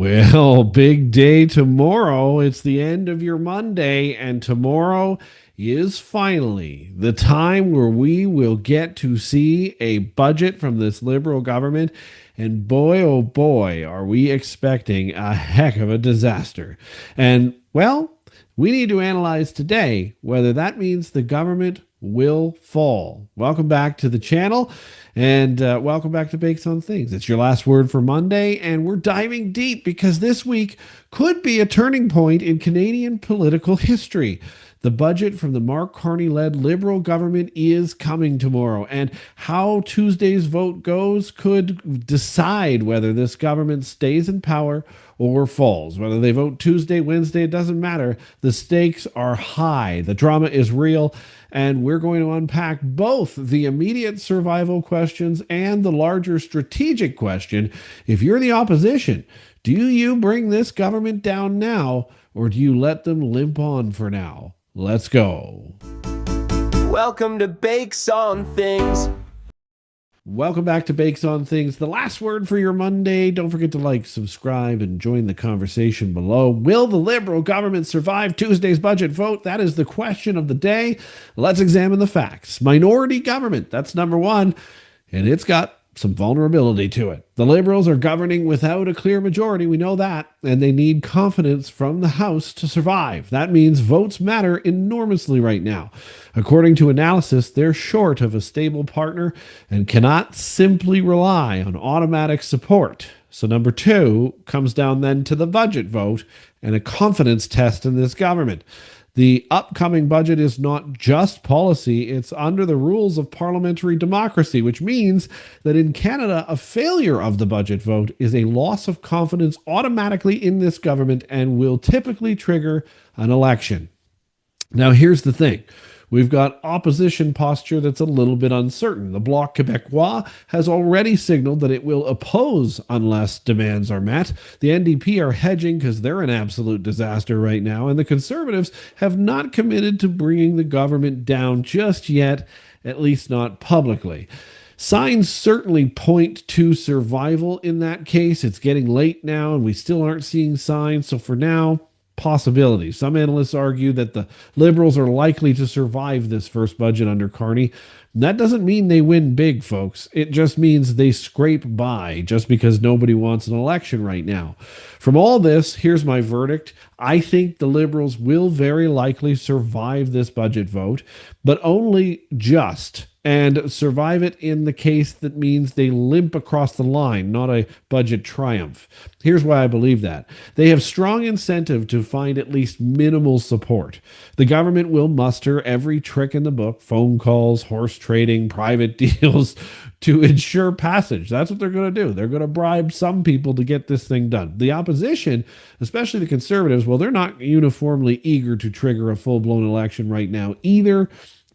Well, big day tomorrow. It's the end of your Monday, and tomorrow is finally the time where we will get to see a budget from this Liberal government. And boy, oh boy, are we expecting a heck of a disaster. And, well, we need to analyze today whether that means the government will fall. Welcome back to the channel. And welcome back to Bakes on Things. It's your last word for Monday, and we're diving deep because this week could be a turning point in Canadian political history. The budget from the Mark Carney-led Liberal government is coming tomorrow, and how Tuesday's vote goes could decide whether this government stays in power or falls. Whether they vote Tuesday, Wednesday, it doesn't matter. The stakes are high. The drama is real, and we're going to unpack both the immediate survival questions and the larger strategic question. If you're the opposition, do you bring this government down now, or do you let them limp on for now? Let's go. Welcome to Bakes on Things. Welcome back to Bakes on Things, the last word for your Monday. Don't forget to like, subscribe, and join the conversation below. Will the Liberal government survive Tuesday's budget vote? That is the question of the day. Let's examine the facts. Minority government, that's number one, and it's got some vulnerability to it. The Liberals are governing without a clear majority, we know that, and they need confidence from the House to survive. That means votes matter enormously right now. According to analysis, they're short of a stable partner and cannot simply rely on automatic support. So number two comes down then to the budget vote and a confidence test in this government. The upcoming budget is not just policy, it's under the rules of parliamentary democracy, which means that in Canada, a failure of the budget vote is a loss of confidence automatically in this government and will typically trigger an election. Now, here's the thing. We've got opposition posture that's a little bit uncertain. The Bloc Québécois has already signaled that it will oppose unless demands are met. The NDP are hedging because they're an absolute disaster right now, and the Conservatives have not committed to bringing the government down just yet, at least not publicly. Signs certainly point to survival in that case. It's getting late now, and we still aren't seeing signs, so for now, possibilities. Some analysts argue that the Liberals are likely to survive this first budget under Carney. That doesn't mean they win big, folks. It just means they scrape by just because nobody wants an election right now. From all this, here's my verdict. I think the Liberals will very likely survive this budget vote, but only just, and survive it in the case that means they limp across the line, not a budget triumph. Here's why I believe that. They have strong incentive to find at least minimal support. The government will muster every trick in the book, phone calls, horse trading, private deals, to ensure passage. That's what they're going to do. They're going to bribe some people to get this thing done. The opposition, especially the Conservatives, well, they're not uniformly eager to trigger a full-blown election right now either.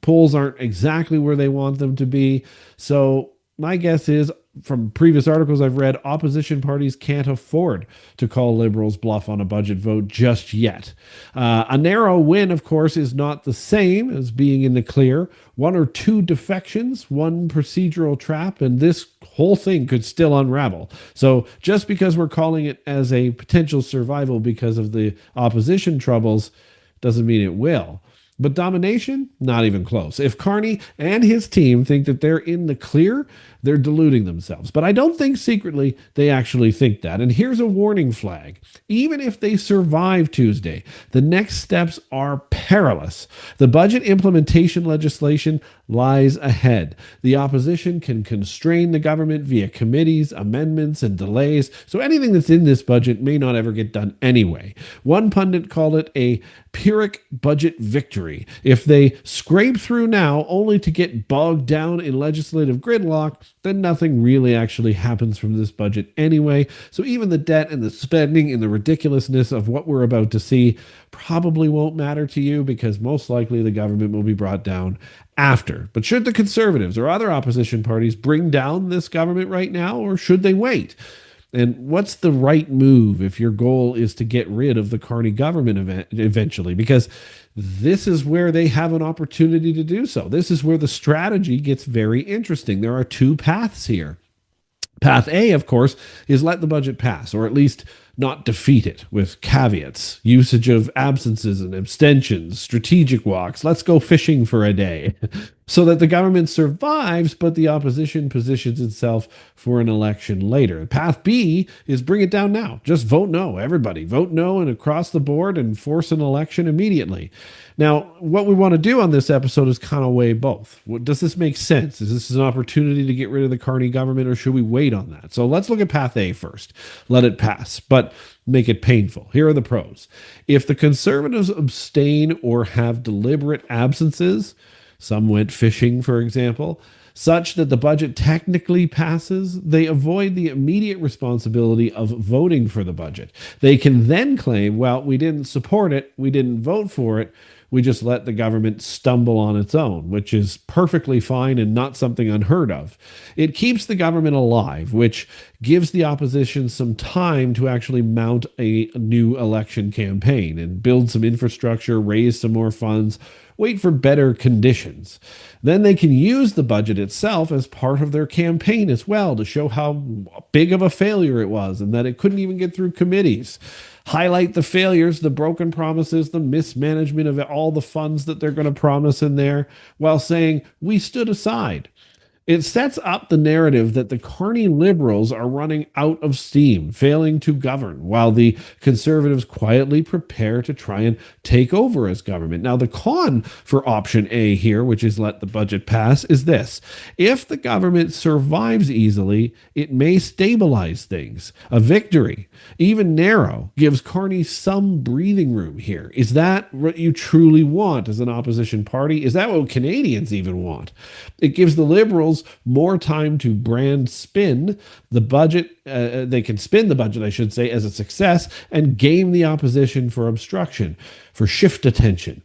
Polls aren't exactly where they want them to be. So my guess is, from previous articles I've read, opposition parties can't afford to call Liberals bluff on a budget vote just yet. A narrow win, of course, is not the same as being in the clear. One or two defections, one procedural trap, and this whole thing could still unravel. So just because we're calling it as a potential survival because of the opposition troubles doesn't mean it will. But domination, not even close. If Carney and his team think that they're in the clear, they're deluding themselves. But I don't think secretly they actually think that. And here's a warning flag. Even if they survive Tuesday, the next steps are perilous. The budget implementation legislation lies ahead. The opposition can constrain the government via committees, amendments, and delays. So anything that's in this budget may not ever get done anyway. One pundit called it a Pyrrhic budget victory. If they scrape through now only to get bogged down in legislative gridlock, then nothing really actually happens from this budget anyway. So even the debt and the spending and the ridiculousness of what we're about to see probably won't matter to you because most likely the government will be brought down after. But should the Conservatives or other opposition parties bring down this government right now, or should they wait? And what's the right move if your goal is to get rid of the Carney government eventually? Because this is where they have an opportunity to do so. This is where the strategy gets very interesting. There are two paths here. Path A, of course, is let the budget pass, or at least not defeat it, with caveats, usage of absences and abstentions, strategic walks, let's go fishing for a day, so that the government survives, but the opposition positions itself for an election later. Path B is bring it down now. Just vote no, everybody. Vote no and across the board and force an election immediately. Now, what we want to do on this episode is kind of weigh both. Does this make sense? Is this an opportunity to get rid of the Carney government, or should we wait on that? So let's look at path A first. Let it pass, but make it painful. Here are the pros. If the Conservatives abstain or have deliberate absences, some went fishing, for example, such that the budget technically passes, they avoid the immediate responsibility of voting for the budget. They can then claim, well, we didn't support it, we didn't vote for it, we just let the government stumble on its own, which is perfectly fine and not something unheard of. It keeps the government alive, which gives the opposition some time to actually mount a new election campaign and build some infrastructure, raise some more funds, wait for better conditions. Then they can use the budget itself as part of their campaign as well to show how big of a failure it was and that it couldn't even get through committees. Highlight the failures, the broken promises, the mismanagement of all the funds that they're going to promise in there, while saying, we stood aside. It sets up the narrative that the Carney Liberals are running out of steam, failing to govern, while the Conservatives quietly prepare to try and take over as government. Now, the con for option A here, which is let the budget pass, is this. If the government survives easily, it may stabilize things. A victory, even narrow, gives Carney some breathing room here. Is that what you truly want as an opposition party? Is that what Canadians even want? It gives the Liberals more time to brand spin the budget. They can spin the budget, I should say, as a success and game the opposition for obstruction, for shift attention.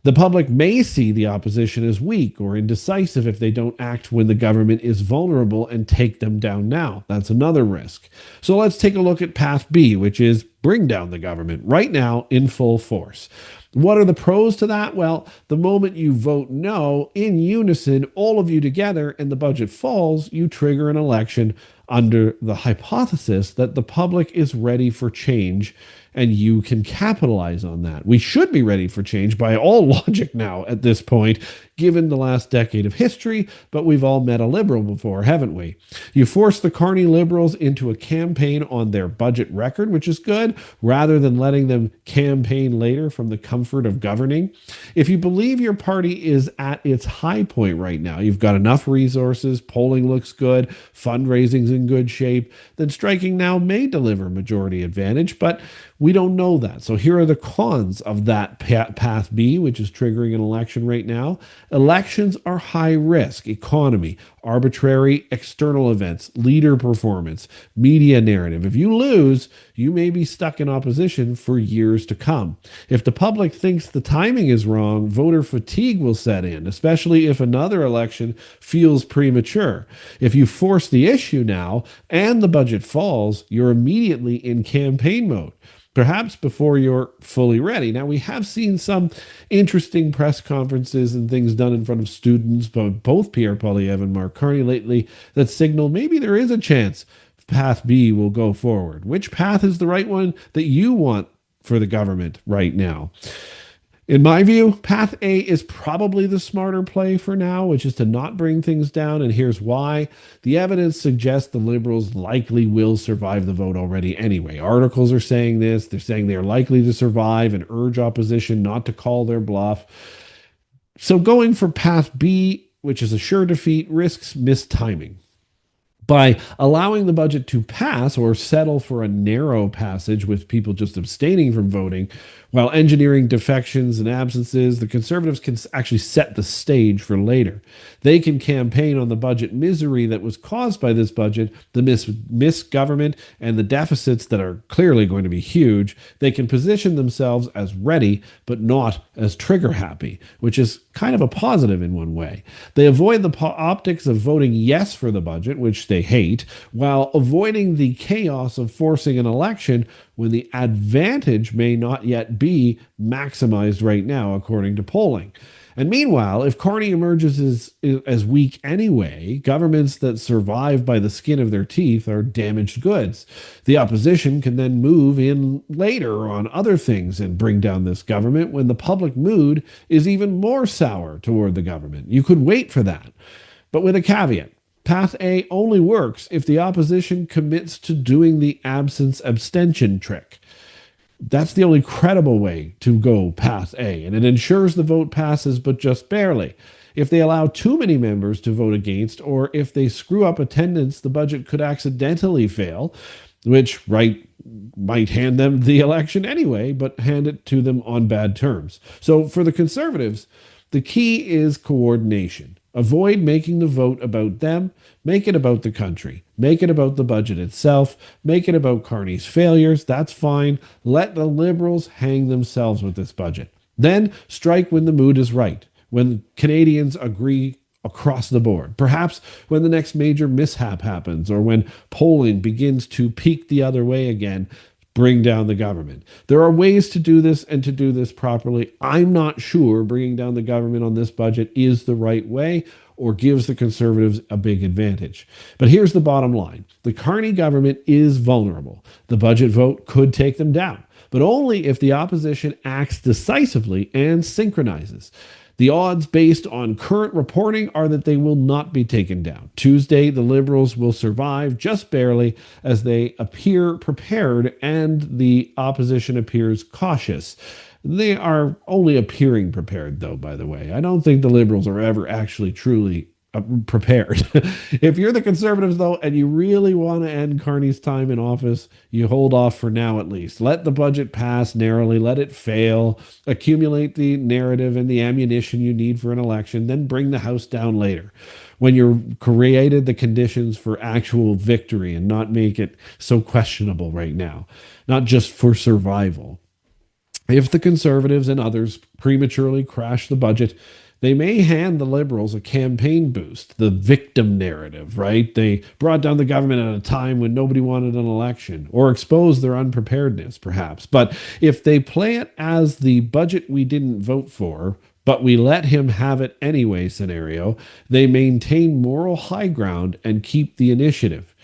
The public may see the opposition as weak or indecisive if they don't act when the government is vulnerable and take them down now. That's another risk. So let's take a look at path B, which is bring down the government right now in full force. What are the pros to that? Well, the moment you vote no, in unison, all of you together, and the budget falls, you trigger an election under the hypothesis that the public is ready for change, and you can capitalize on that. We should be ready for change by all logic now at this point, given the last decade of history, but we've all met a liberal before, haven't we? You force the Carney Liberals into a campaign on their budget record, which is good, rather than letting them campaign later from the comfort of governing. If you believe your party is at its high point right now, you've got enough resources, polling looks good, fundraising's in good shape, then striking now may deliver majority advantage, but we don't know that. So here are the cons of that path B, which is triggering an election right now. Elections are high risk. Economy, arbitrary external events, leader performance, media narrative. If you lose, you may be stuck in opposition for years to come. If the public thinks the timing is wrong, voter fatigue will set in, especially if another election feels premature. If you force the issue now and the budget falls, you're immediately in campaign mode, perhaps before you're fully ready. Now, we have seen some interesting press conferences and things done in front of students, both Pierre Poilievre and Mark Carney lately, that signal maybe there is a chance path B will go forward. Which path is the right one that you want for the government right now? In my view, path A is probably the smarter play for now, which is to not bring things down, and here's why. The evidence suggests the Liberals likely will survive the vote already anyway. Articles are saying this. They're saying they're likely to survive and urge opposition not to call their bluff. So going for path B, which is a sure defeat, risks mistiming. By allowing the budget to pass or settle for a narrow passage with people just abstaining from voting, while engineering defections and absences, the Conservatives can actually set the stage for later. They can campaign on the budget misery that was caused by this budget, the misgovernment, and the deficits that are clearly going to be huge. They can position themselves as ready, but not as trigger happy, which is kind of a positive in one way. They avoid the optics of voting yes for the budget, which they hate, while avoiding the chaos of forcing an election when the advantage may not yet be maximized right now, according to polling. And meanwhile, if Carney emerges as weak anyway, governments that survive by the skin of their teeth are damaged goods. The opposition can then move in later on other things and bring down this government when the public mood is even more sour toward the government. You could wait for that, but with a caveat. Path A only works if the opposition commits to doing the absence abstention trick. That's the only credible way to go path A, and it ensures the vote passes, but just barely. If they allow too many members to vote against, or if they screw up attendance, the budget could accidentally fail, which might hand them the election anyway, but hand it to them on bad terms. So for the Conservatives, the key is coordination. Avoid making the vote about them. Make it about the country. Make it about the budget itself. Make it about Carney's failures. That's fine. Let the Liberals hang themselves with this budget. Then strike when the mood is right, when Canadians agree across the board. Perhaps when the next major mishap happens, or when polling begins to peak the other way again. Bring down the government. There are ways to do this and to do this properly. I'm not sure bringing down the government on this budget is the right way or gives the Conservatives a big advantage. But here's the bottom line. The Carney government is vulnerable. The budget vote could take them down, but only if the opposition acts decisively and synchronizes. The odds based on current reporting are that they will not be taken down. Tuesday, the Liberals will survive just barely as they appear prepared and the opposition appears cautious. They are only appearing prepared, though, by the way. I don't think the Liberals are ever actually truly prepared. If you're the Conservatives, though, and you really want to end Carney's time in office, you hold off for now at least. Let the budget pass narrowly, let it fail, accumulate the narrative and the ammunition you need for an election, then bring the House down later when you've created the conditions for actual victory and not make it so questionable right now, not just for survival. If the Conservatives and others prematurely crash the budget, they may hand the Liberals a campaign boost, the victim narrative, right? They brought down the government at a time when nobody wanted an election, or expose their unpreparedness, perhaps. But if they play it as the budget we didn't vote for, but we let him have it anyway scenario, they maintain moral high ground and keep the initiative.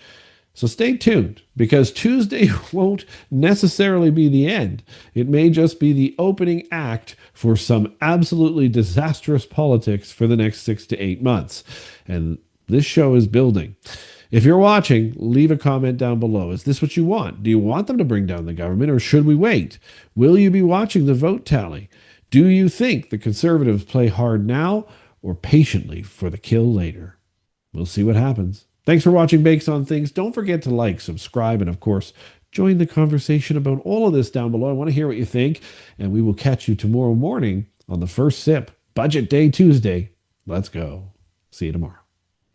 So stay tuned, because Tuesday won't necessarily be the end. It may just be the opening act for some absolutely disastrous politics for the next 6 to 8 months. And this show is building. If you're watching, leave a comment down below. Is this what you want? Do you want them to bring down the government, or should we wait? Will you be watching the vote tally? Do you think the Conservatives play hard now or patiently for the kill later? We'll see what happens. Thanks for watching Bakes on Things. Don't forget to like, subscribe, and of course, join the conversation about all of this down below. I want to hear what you think, and we will catch you tomorrow morning on the first sip, Budget Day Tuesday. Let's go. See you tomorrow.